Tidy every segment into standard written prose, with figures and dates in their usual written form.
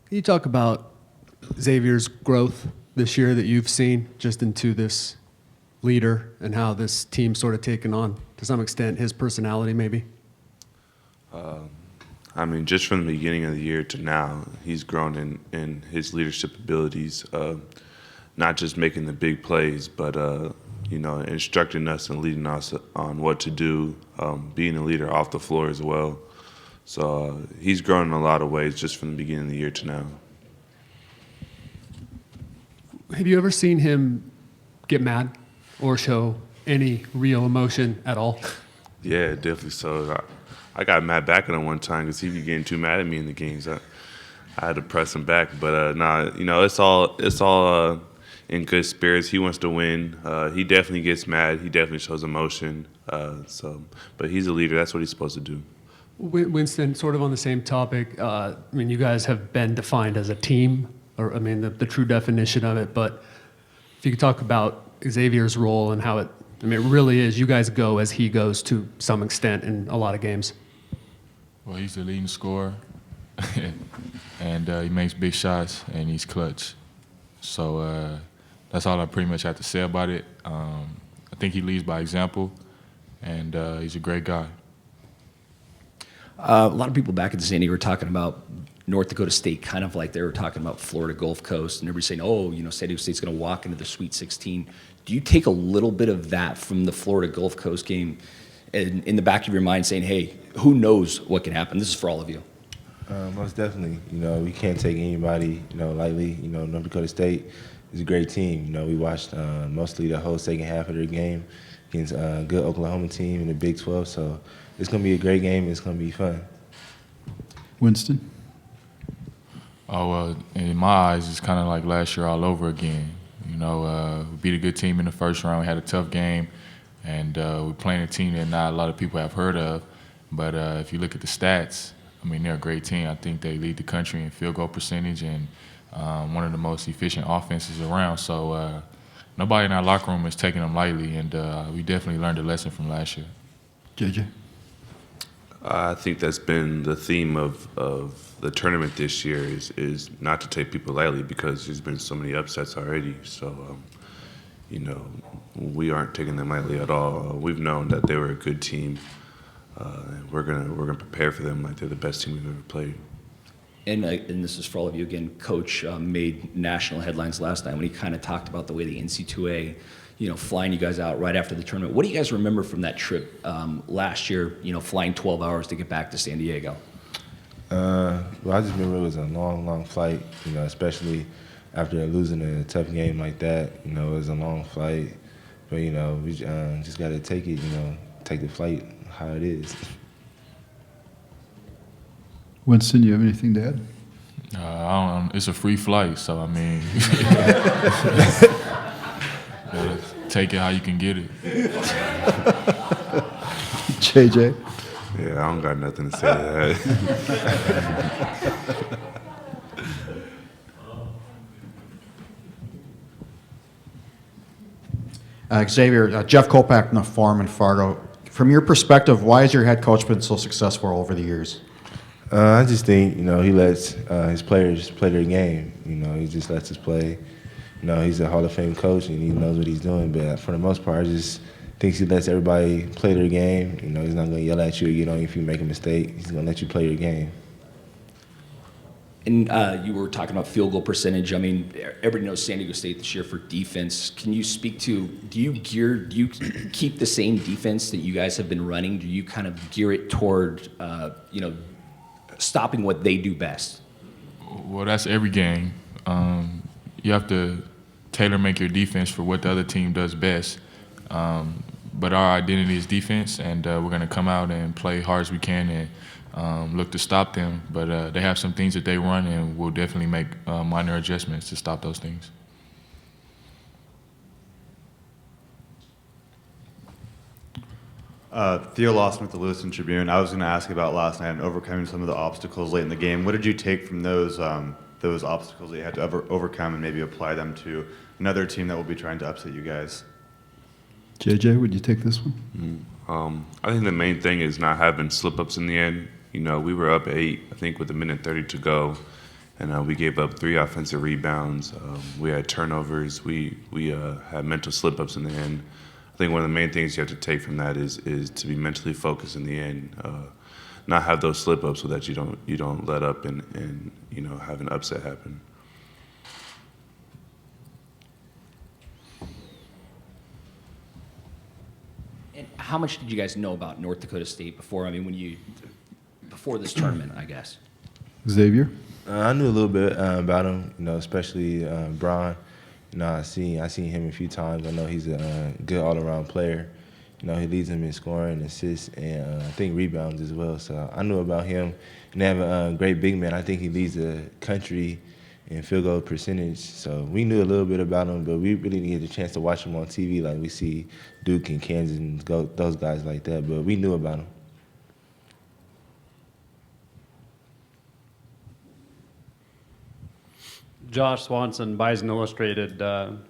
Can you talk about Xavier's growth this year that you've seen just into this leader and how this team's sort of taken on, to some extent, his personality maybe? I mean, just from the beginning of the year to now, he's grown in his leadership abilities, not just making the big plays, but, instructing us and leading us on what to do, being a leader off the floor as well. So he's grown in a lot of ways just from the beginning of the year to now. Have you ever seen him get mad or show any real emotion at all? Yeah, definitely so. I got mad back at him one time because he'd be getting too mad at me in the games. I had to press him back, but it's all in good spirits. He wants to win. He definitely gets mad. He definitely shows emotion. But he's a leader. That's what he's supposed to do. Winston, sort of on the same topic. You guys have been defined as a team, or the true definition of it. But if you could talk about Xavier's role and how it really is. You guys go as he goes to some extent in a lot of games. Well, he's the leading scorer, and he makes big shots, and he's clutch. So that's all I pretty much have to say about it. I think he leads by example, and he's a great guy. A lot of people back at the San Diego were talking about North Dakota State, kind of like they were talking about Florida Gulf Coast, and everybody's saying, San Diego State's going to walk into the Sweet 16. Do you take a little bit of that from the Florida Gulf Coast game and in the back of your mind saying, hey, who knows what can happen? This is for all of you. Most definitely. We can't take anybody, lightly. North Dakota State is a great team. We watched mostly the whole second half of their game against a good Oklahoma team in the Big 12. So it's going to be a great game. It's going to be fun. Winston? Oh, in my eyes, it's kind of like last year all over again. We beat a good team in the first round. We had a tough game, and we're playing a team that not a lot of people have heard of. But if you look at the stats, they're a great team. I think they lead the country in field goal percentage and one of the most efficient offenses around. So nobody in our locker room is taking them lightly, and we definitely learned a lesson from last year. JJ? I think that's been the theme of the tournament this year is not to take people lightly because there's been so many upsets already. So, we aren't taking them lightly at all. We've known that they were a good team. And we're gonna prepare for them like they're the best team we've ever played. And this is for all of you again. Coach made national headlines last night when he kind of talked about the way the NCAA, flying you guys out right after the tournament. What do you guys remember from that trip last year? Flying 12 hours to get back to San Diego. Well, I just remember it was a long, long flight. Especially after losing a tough game like that. It was a long flight, but we just got to take it. Take the flight how it is. Winston, you have anything to add? I don't. It's a free flight, so take it how you can get it. JJ? Yeah, I don't got nothing to say to that. Xavier, Jeff Kopak in the Forum in Fargo. From your perspective, why has your head coach been so successful over the years? I just think, he lets his players play their game. He just lets us play. He's a Hall of Fame coach and he knows what he's doing. But for the most part, I just think he lets everybody play their game. He's not going to yell at you or get on you if you make a mistake. He's going to let you play your game. And you were talking about field goal percentage. Everybody knows San Diego State this year for defense. Can you speak to, do you keep the same defense that you guys have been running? Do you kind of gear it toward, stopping what they do best? Well, that's every game. You have to tailor-make your defense for what the other team does best. But our identity is defense, and we're going to come out and play hard as we can and look to stop them. But they have some things that they run, and we'll definitely make minor adjustments to stop those things. Theo Lawson with the Lewiston Tribune. I was going to ask about last night and overcoming some of the obstacles late in the game. What did you take from those obstacles that you had to overcome and maybe apply them to another team that will be trying to upset you guys? JJ, would you take this one? I think the main thing is not having slip-ups in the end. We were up 8, I think, with 1:30 to go. and we gave up 3 offensive rebounds. We had turnovers. We had mental slip-ups in the end. I think one of the main things you have to take from that is to be mentally focused in the end, not have those slip-ups so that you don't let up and have an upset happen. And how much did you guys know about North Dakota State before? I mean, before this tournament, I guess. Xavier? I knew a little bit about him, especially Brian. I seen him a few times. I know he's a good all-around player. He leads them in scoring, assists, and I think rebounds as well. So I knew about him. And they have a great big man. I think he leads the country in field goal percentage. So we knew a little bit about him, but we really didn't get a chance to watch him on TV like we see Duke and Kansas and those guys like that. But we knew about him. Josh Swanson, Bison Illustrated.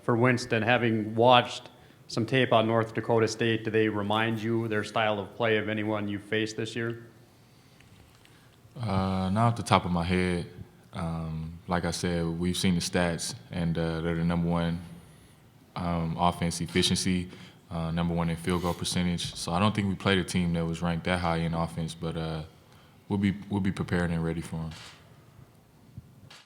For Winston, having watched some tape on North Dakota State, do they remind you their style of play of anyone you faced this year? Not off the top of my head. Like I said, we've seen the stats, and they're the #1 offense efficiency, #1 in field goal percentage. So I don't think we played a team that was ranked that high in offense, but we'll be prepared and ready for them.